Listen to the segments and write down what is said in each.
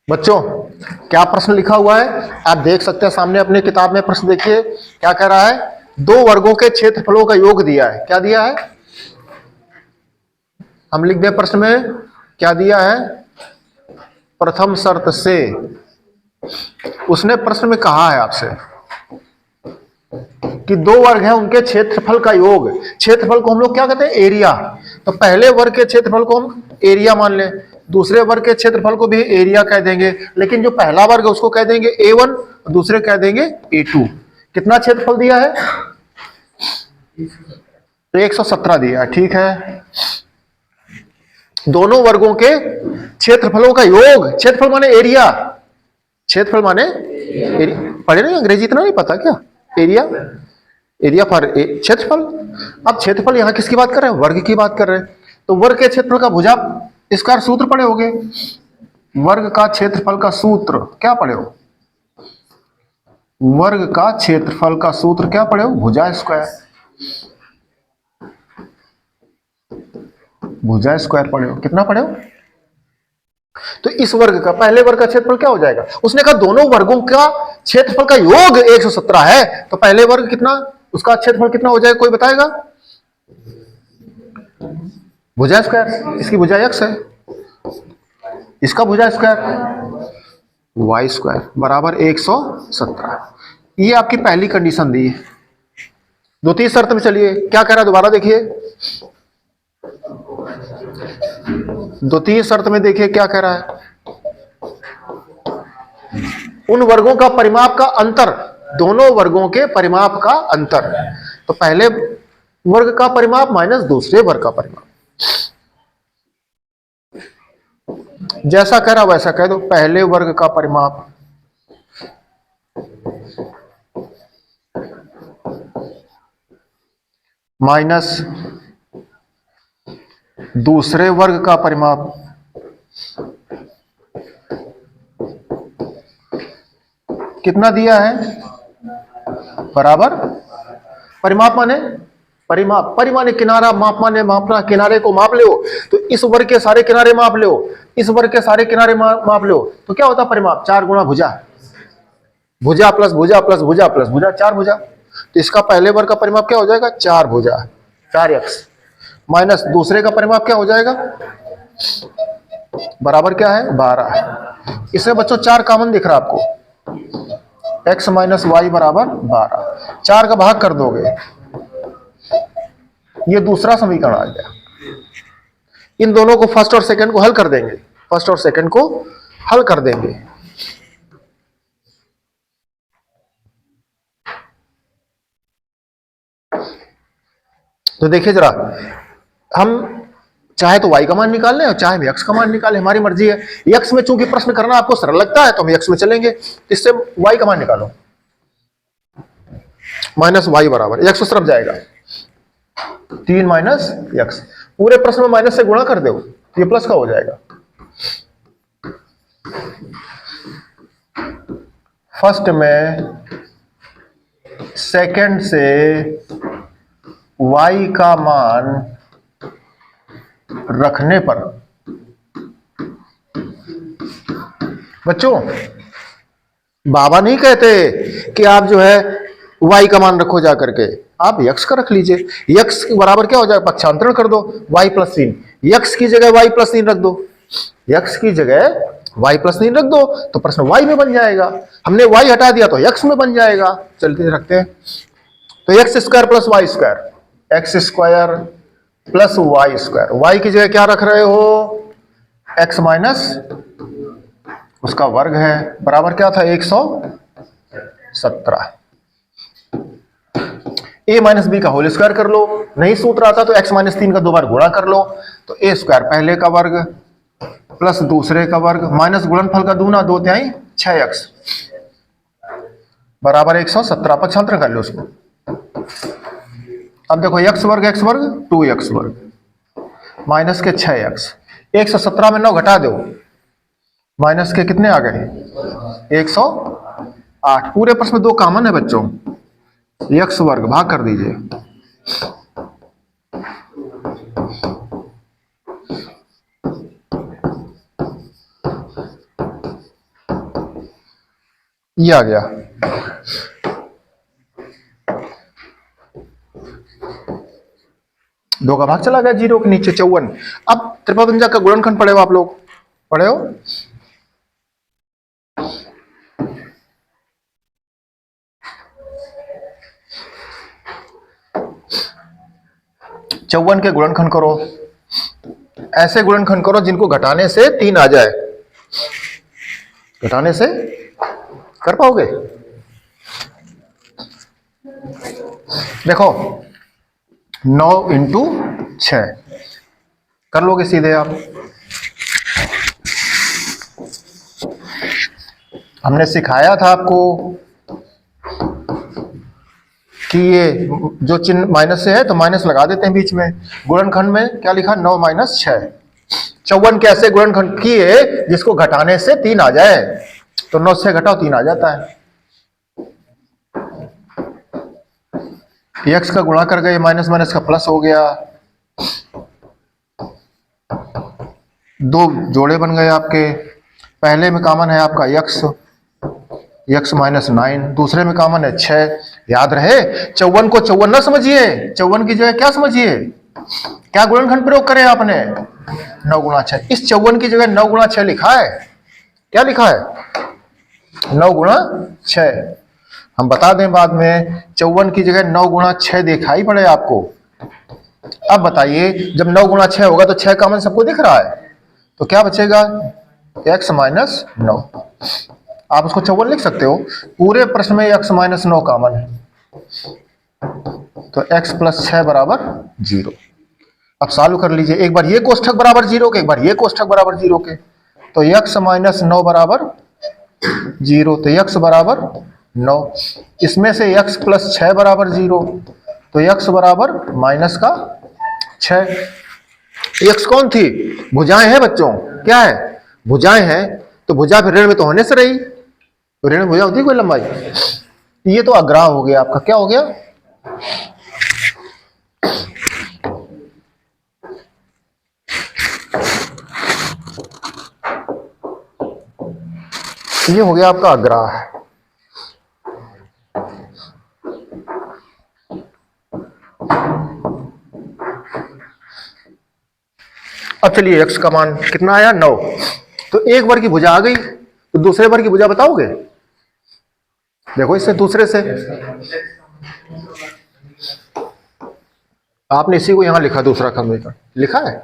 बच्चों क्या प्रश्न लिखा हुआ है आप देख सकते हैं सामने अपने किताब में। प्रश्न देखिए क्या कह रहा है, दो वर्गों के क्षेत्रफलों का योग दिया है। क्या दिया है, हम लिख दें प्रश्न में क्या दिया है। प्रथम शर्त से उसने प्रश्न में कहा है आपसे कि दो वर्ग हैं उनके क्षेत्रफल का योग। क्षेत्रफल को हम लोग क्या कहते हैं, एरिया। तो पहले वर्ग के क्षेत्रफल को हम एरिया मान लें, दूसरे वर्ग के क्षेत्रफल को भी एरिया कह देंगे, लेकिन जो पहला वर्ग है उसको कह देंगे A1 और दूसरे कह देंगे A2। कितना क्षेत्रफल दिया है, तो 117 दिया है। ठीक है, दोनों वर्गों के क्षेत्रफलों का योग। क्षेत्रफल माने एरिया, क्षेत्रफल माने पढ़े नहीं, अंग्रेजी इतना नहीं पता क्या, एरिया, एरिया फॉर क्षेत्रफल। अब क्षेत्रफल यहां किसकी बात कर रहे हैं, वर्ग की बात कर रहे हैं। तो वर्ग के क्षेत्रफल का भुजा स्क्वायर सूत्र पढ़े होगे। वर्ग का क्षेत्रफल का सूत्र क्या पढ़े हो, वर्ग का क्षेत्रफल का सूत्र क्या पढ़े हो, भुजा स्क्वायर। भुजा स्क्वायर पढ़े हो, कितना पढ़े हो। तो इस वर्ग का, पहले वर्ग का क्षेत्रफल क्या हो जाएगा, उसने कहा दोनों वर्गों का क्षेत्रफल का योग 117 है, तो पहले वर्ग कितना, उसका क्षेत्रफल कितना हो जाएगा, कोई बताएगा। भुजा स्क्वायर, इसकी भुजा x है, इसका भुजा स्क्वायर y स्क्वायर बराबर 117। ये आपकी पहली कंडीशन दी है। द्वितीय शर्त में चलिए क्या कह रहा है, दोबारा देखिए। द्वितीय शर्त में देखिए क्या कह रहा है, उन वर्गों का परिमाप का अंतर, दोनों वर्गों के परिमाप का अंतर। तो पहले वर्ग का परिमाप माइनस दूसरे वर्ग का परिमाप, जैसा कह रहा वैसा कह दो। पहले वर्ग का परिमाप माइनस दूसरे वर्ग का परिमाप कितना दिया है, बराबर। परिमाप माने परिमाप, परिमाने किनारा, माप माने मापना, किनारे को माप लो तो इस वर्ग के सारे किनारे माप लो, इस वर्ग के सारे किनारे माप लो, तो क्या होता परिमाप, 4 गुणा भुजा, भुजा प्लस भुजा प्लस भुजा प्लस भुजा, 4 भुजा। तो इसका पहले वर्ग का परिमाप क्या हो जाएगा, 4 भुजा 4x, माइनस दूसरे का परिमाप क्या हो जाएगा, बराबर क्या है 12। इसमें बच्चों 4 कॉमन दिख रहा है आपको, x माइनस वाई बराबर 12। 4 का भाग कर दोगे, ये दूसरा समीकरण आ गया। इन दोनों को फर्स्ट और सेकंड को हल कर देंगे, फर्स्ट और सेकंड को हल कर देंगे। तो देखिए जरा, हम चाहे तो y का मान निकाल लें और चाहे हम x का मान निकालें, हमारी मर्जी है। x में चूंकि प्रश्न करना आपको सरल लगता है तो हम x में चलेंगे, इससे y का मान निकालो, माइनस वाई बराबर x उस तरफ जाएगा 3 माइनस x, पूरे प्रश्न में माइनस से गुणा कर दो, ये प्लस का हो जाएगा। फर्स्ट में सेकंड से y का मान रखने पर, बच्चों बाबा नहीं कहते कि आप जो है y का मान रखो जा करके, आप x का रख लीजिए। x के बराबर क्या हो जाएगा, पक्षांतरण कर दो, y प्लस 3, x की जगह y प्लस 3 रख दो, x की जगह y प्लस 3 रख दो तो प्रश्न y में बन जाएगा। हमने y हटा दिया तो x में बन जाएगा। चलते रखते हैं, तो x square plus y square, x square plus y square, y की जगह क्या रख रहे हो, x माइनस उसका वर्ग है, बराबर क्या था 117। a माइनस बी का होल स्क्वायर कर लो, नहीं सूत्र आता तो x माइनस 3 का 2 बार गुणा कर लो, तो a स्क्वायर पहले का वर्ग प्लस दूसरे का वर्ग माइनस गुणनफल का दूना 2 तिहाई 6x बराबर 117। पक्षांतर कर लो उसको। अब देखो x वर्ग 2x वर्ग माइनस के 6x, 117 में 9 घटा दो, माइनस के कितने आ गए 108। पूरे प्रश्न में 2 कॉमन है बच्चों, x वर्ग भाग कर दीजिए, ये आ गया। दो का भाग चला गया जीरो के नीचे 54। अब त्रिभुजा का गुणनखंड पढ़े हो आप लोग, पढ़े हो? चौवन के गुणनखंड करो, ऐसे गुणनखंड करो जिनको घटाने से 3 आ जाए। घटाने से कर पाओगे? देखो 9 इंटू 6 कर लोगे सीधे आप। हमने सिखाया था आपको कि ये जो चिन्ह माइनस से है तो माइनस लगा देते हैं बीच में। गुणनखंड में क्या लिखा? 9 माइनस 6। 54 के ऐसे गुणनखंड किए जिसको घटाने से 3 आ जाए, तो 9 से घटाओ 3 आ जाता है। एक्स का गुणा कर गए, माइनस माइनस का प्लस हो गया, दो जोड़े बन गए आपके। पहले में कॉमन है आपका x माइनस 9, दूसरे में कॉमन है 6। याद रहे 54 को 54 ना समझिए, 54 की जगह क्या समझिए, क्या गुणनखंड प्रयोग करें आपने? 9 गुणा 6। इस 54 की जगह 9 गुणा 6 लिखा है। क्या लिखा है? 9 गुणा 6। हम बता दें बाद में, 54 की जगह 9 गुणा 6 दिखाई पड़े आपको। अब बताइए जब 9 गुणा 6 होगा तो 6 कॉमन सबको दिख रहा है, तो क्या बचेगा? x minus 9। आप उसको 54 लिख सकते हो। पूरे प्रश्न में x माइनस 9 कॉमन है, तो x प्लस 6 बराबर 0। अब सॉल्व कर लीजिए, एक बार ये कोष्ठक बराबर 0 के, एक बार ये कोष्ठक बराबर 0 के, तो x माइनस 9 बराबर 0, तो x बराबर 9। इसमें से x प्लस 6 बराबर 0, तो x बराबर माइनस का 6। x कौन थी? भुजाएं हैं बच्चों, क्या है? भुजाएं हैं, तो भुजा फिर ऋण में तो होने से रही, तो ऋण भुजा होती है कोई लंबाई। ये तो अग्राह हो गया आपका, क्या हो गया? ये हो गया आपका अग्राह। अब चलिए x का मान कितना आया? 9। तो एक वर्ग की भुजा आ गई, तो दूसरे वर्ग की भुजा बताओगे? देखो इससे दूसरे से आपने इसी को यहां लिखा, दूसरा समीकरण लिखा है,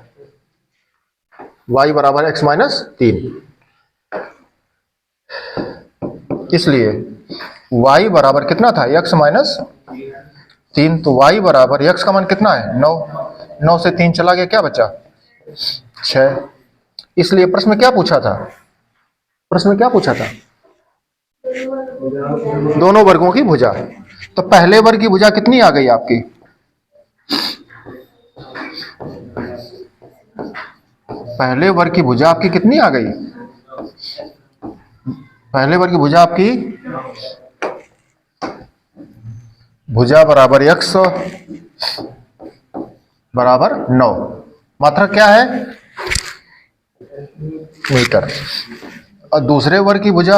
y बराबर x माइनस 3। इसलिए y बराबर कितना था? x minus 3। तो y बराबर, x का मान कितना है? 9। 9 से 3 चला गया, क्या बचा? 6। इसलिए प्रश्न में क्या पूछा था? प्रश्न में क्या पूछा था? दोनों वर्गों की भुजा। तो पहले वर्ग की भुजा कितनी आ गई आपकी? पहले वर्ग की भुजा आपकी कितनी आ गई? पहले वर्ग की भुजा आपकी भुजा बराबर x बराबर 9। मात्रा क्या है? मीटर। और दूसरे वर्ग की भुजा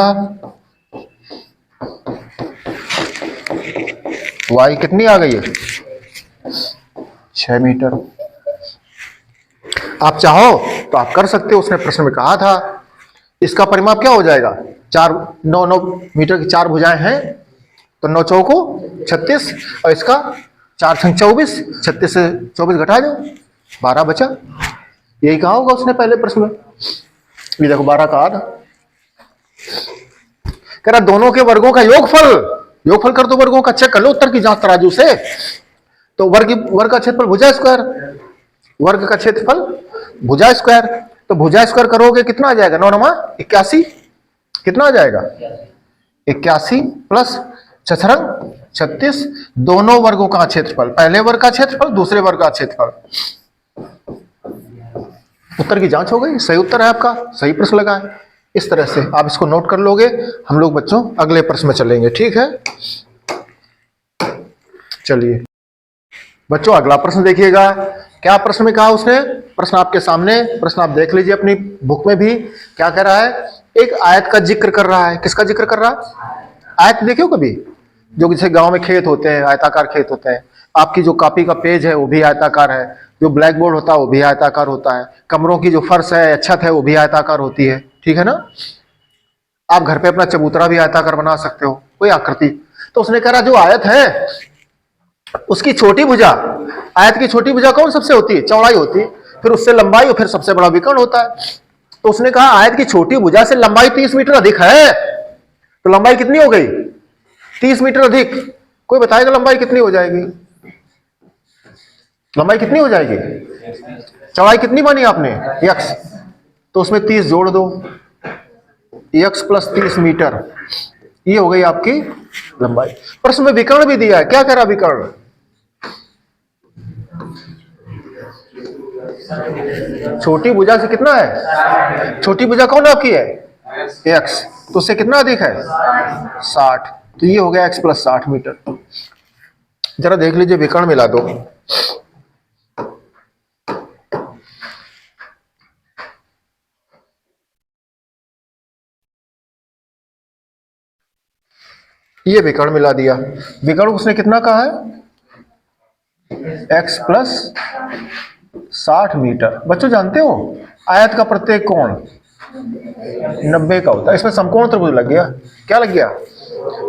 y कितनी आ गई है? 6 मीटर। आप चाहो तो आप कर सकते हो, उसने प्रश्न में कहा था। इसका परिमाप क्या हो जाएगा? 9 मीटर की 4 भुजाएं हैं, तो 9 चौको 36, और इसका 4 छंग 24, 36 से 24 घटा दो, 12 बचा। यही कहा होगा उसने पहले प्रश्न में। ये देखो 12 का आधा। कह रहा दोनों के वर्गों का योगफल कर दो वर्गों का, चेक कर लो उत्तर की जांच तराजू से। तो वर्ग का क्षेत्रफल भुजा स्क्वायर, वर्ग का क्षेत्रफल भुजा स्क्वायर, तो भुजा स्क्वायर करोगे कितना आ जाएगा? 9 9 81। कितना आ जाएगा? 81 प्लस 6 36, दोनों वर्गों का क्षेत्रफल, पहले वर्ग का क्षेत्रफल, दूसरे वर्ग का क्षेत्रफल। उत्तर की जांच हो गई, सही उत्तर है आपका, सही प्रश्न लगा है। इस तरह से आप इसको नोट कर लोगे। हम लोग बच्चों अगले प्रश्न में चलेंगे, ठीक है? चलिए बच्चों अगला प्रश्न देखिएगा। क्या प्रश्न में कहा उसने? प्रश्न आपके सामने, प्रश्न आप देख लीजिए अपनी बुक में भी। क्या कह रहा है? एक आयत का जिक्र कर रहा है। किसका जिक्र कर रहा है? आयत देखे हो कभी? जो जैसे गांव में खेत होते हैं, आयताकार खेत होते हैं। आपकी जो कॉपी का पेज है वो भी आयताकार है, जो ब्लैक बोर्ड होता है वो भी आयताकार होता है, कमरों की जो फर्श है, छत है, वो भी आयताकार होती है, ठीक है ना? आप घर पे अपना चबूतरा भी आयताकार बना सकते हो, कोई आकृति। तो उसने कह रहा जो आयत है उसकी छोटी भुजा, आयत की छोटी भुजा कौन सबसे होती है? चौड़ाई होती है, फिर उससे लंबाई और फिर सबसे बड़ा विकर्ण होता है। तो उसने कहा आयत की छोटी भुजा से लंबाई 30 मीटर अधिक है, तो लंबाई कितनी हो गई? 30 मीटर अधिक। कोई बताएगा लंबाई कितनी हो जाएगी? लंबाई कितनी हो जाएगी? चौड़ाई कितनी मानी आपने? यक्स, तो उसमें 30 जोड़ दो, यक्स प्लस 30 मीटर, ये हो गई आपकी लंबाई। प्रश्न में विकर्ण भी दिया है, क्या कह रहा विकर्ण? छोटी भुजा से कितना है? छोटी भुजा कौन आपकी है? एक्स, तो उससे कितना अधिक है? 60, तो ये हो गया एक्स प्लस 60 मीटर। जरा देख लीजिए, विकर्ण मिला दो। ये विकर्ण मिला दिया। विकर्ण उसने कितना कहा है? X plus 60 metre. बच्चों जानते हो आयत का प्रत्येक कोण 90 का होता है। इसमें समकोण त्रिभुज लग गया। क्या लग गया?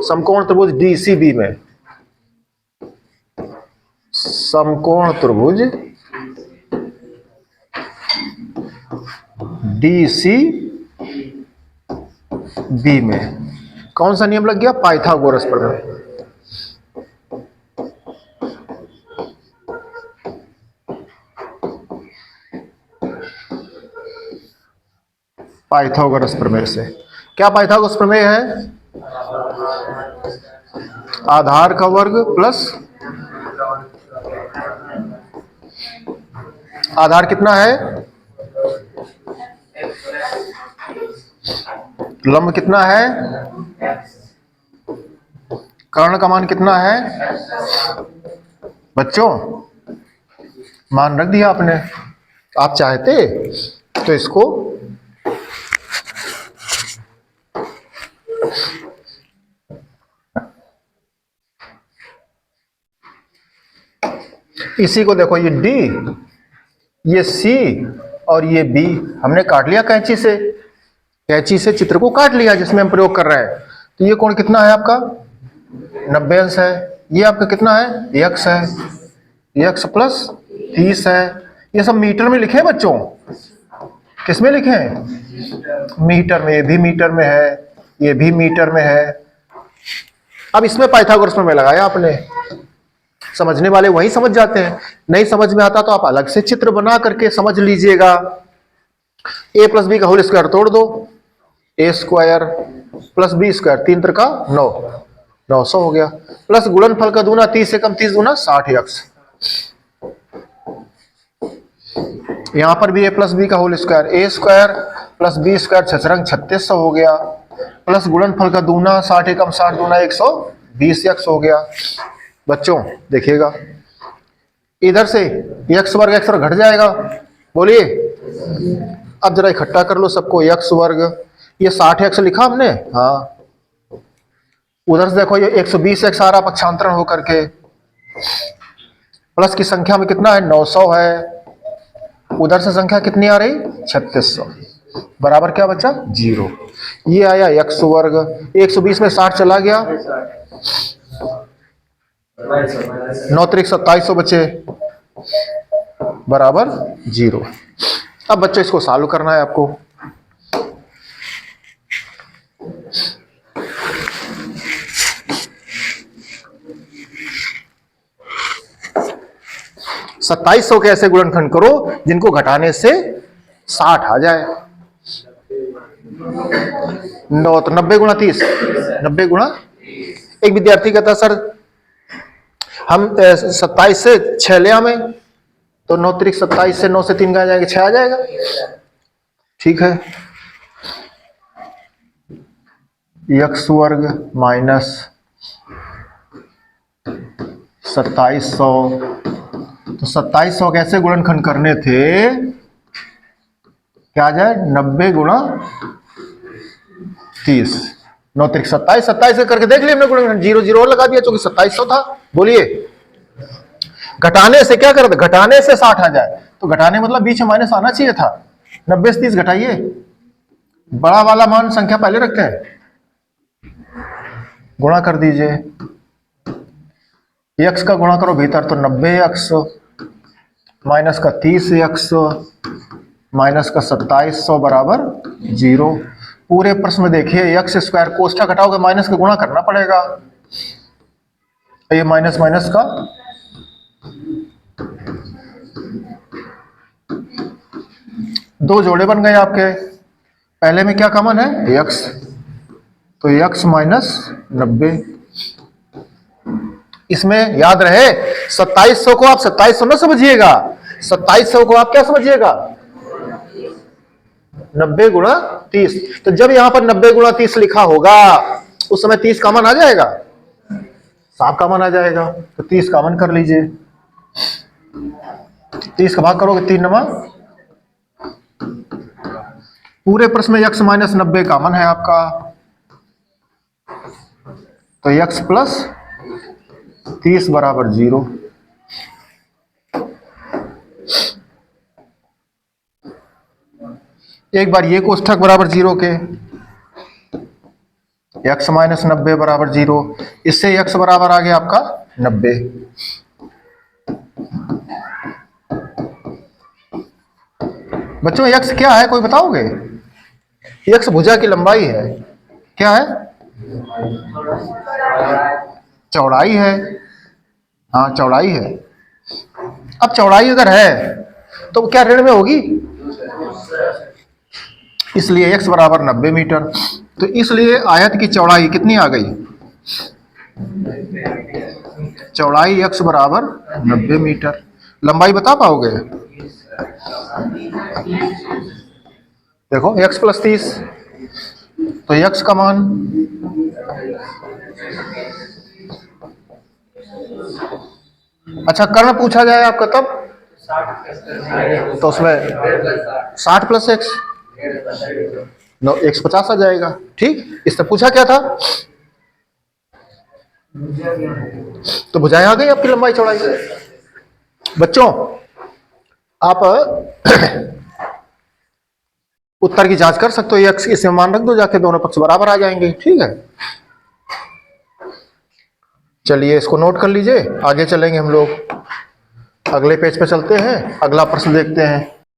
समकोण त्रिभुज डीसीबी में, समकोण त्रिभुज डीसीबी में कौन सा नियम लग गया? पाइथागोरस प्रमेय। पाइथागोरस प्रमेय से। क्या पाइथागोरस प्रमेय है? आधार का वर्ग प्लस आधार कितना है? लंब कितना है? कर्ण का मान कितना है? बच्चों मान रख दिया आपने। आप चाहते तो इसको इसी को देखो, ये डी, ये सी और ये बी हमने काट लिया कैंची से। कैंची से चित्र को काट लिया जिसमें हम प्रयोग कर रहे हैं। तो ये कोण कितना है आपका? 90 अंश है। ये आपका कितना है? यक्स है, यक्स प्लस 30 है। ये सब मीटर में लिखे हैं बच्चों। किस में लिखे हैं? मीटर में। ये भी मीटर में है, ये भी मीटर में है। अब इसमें पाइथागोरस में लगाया आपने। समझने वाले वही समझ जाते हैं, नहीं समझ में आता तो आप अलग से चित्र बना करके समझ लीजिएगा। a प्लस बी का होल स्क्वायर तोड़ दो, A square plus B square, 3 त्रिका 9, 900 हो गया। प्लस गुणनफल का दूना 30 से कम 30 दूना 60 यक्स। यहां पर भी a प्लस बी का होल स्क्वायर, ए स्क्वायर प्लस बी स्क्वायर 6 3600 हो गया। प्लस गुणनफल का दूना 60 एकम 60 दूना 120 यक्स हो गया। बच्चों देखिएगा, इधर से यक्स वर्ग घट जाएगा। बोलिए, अब जरा इकट्ठा कर लो सबको। यक्स वर्ग, ये 60 यक्स लिखा हमने, हाँ। उधर से देखो ये 120 यक्स आ रहा पक्षांतरण होकर के। प्लस की संख्या में कितना है? 900 है। उधर से संख्या कितनी आ रही? 3600। बराबर क्या बच्चा? 0। ये आया यक्स वर्ग, 120 में 60 चला गया, 9 त्रिक 2700 बचे, बराबर 0। अब बच्चों इसको सॉल्व करना है आपको। सत्ताईस सौ के ऐसे गुणनखंड करो जिनको घटाने से 60 आ जाए। 9 तो 90 गुणा 30, 90 गुणा। एक विद्यार्थी कहता सर हम 27 से 6 ले हमें, तो 9 त्रिक 27 से 9 से 3 कहा जाएगा, 6 आ जाएगा। ठीक है, यक्स वर्ग माइनस 2700, तो 2700 कैसे गुणनखंड करने थे? क्या आ जाए? 90 गुणा 30, 9 त्रिक 27, 27 से करके देख लिया हमने गुणनखंड, 0 0 और लगा दिया क्योंकि 2700 था। बोलिए घटाने से क्या कर दे, घटाने से 60 आ जाए, तो घटाने मतलब बीच में माइनस आना चाहिए था। 90 से 30 घटाइए, बड़ा वाला मान संख्या पहले रखते हैं, गुणा कर दीजिए, x का गुणा करो भीतर, तो 90x माइनस का 30x माइनस का 2700 बराबर 0। पूरे प्रश्न में देखिए x स्क्वायर कोष्ठक घटाओगे माइनस का गुणा करना पड़ेगा, ये माइनस माइनस का दो जोड़े बन गए आपके। पहले में क्या कॉमन है, x, तो x माइनस 90। इसमें याद रहे 2700 को आप 2700 न समझिएगा, 2700 को आप क्या समझिएगा, 90 गुणा 30। तो जब यहां पर 90 गुणा 30 लिखा होगा उस समय 30 कॉमन आ जाएगा, साफ कॉमन आ जाएगा, तो 30 कॉमन कर लीजिए, 30 का भाग करोगे 3 नमा, पूरे प्रश्न में x माइनस 90 कॉमन है आपका, तो x प्लस 30 बराबर 0। एक बार ये कोष्ठक बराबर 0 के, x माइनस 90 बराबर 0, इससे x बराबर आ गया आपका 90। बच्चों x क्या है कोई बताओगे, x भुजा की लंबाई है, क्या है, चौड़ाई है, हाँ चौड़ाई है। अब चौड़ाई अगर है तो क्या ऋण में होगी, इसलिए x बराबर 90 मीटर, तो इसलिए आयत की चौड़ाई कितनी आ गई, चौड़ाई x बराबर 90 मीटर। लंबाई बता पाओगे, देखो x प्लस 30, तो x का मान अच्छा कर्ण पूछा जाए आपका तब, तो उसमें 60 प्लस x, 150 आ जाएगा। ठीक, इससे पूछा क्या था, तो भुजाएं आ गई आपकी लंबाई चौड़ाई। बच्चों आप उत्तर की जांच कर सकते हो, x इसमें मान रख दो जाके, दोनों पक्ष बराबर आ जाएंगे। ठीक है, चलिए इसको नोट कर लीजिए, आगे चलेंगे हम लोग, अगले पेज पे चलते हैं, अगला प्रश्न देखते हैं।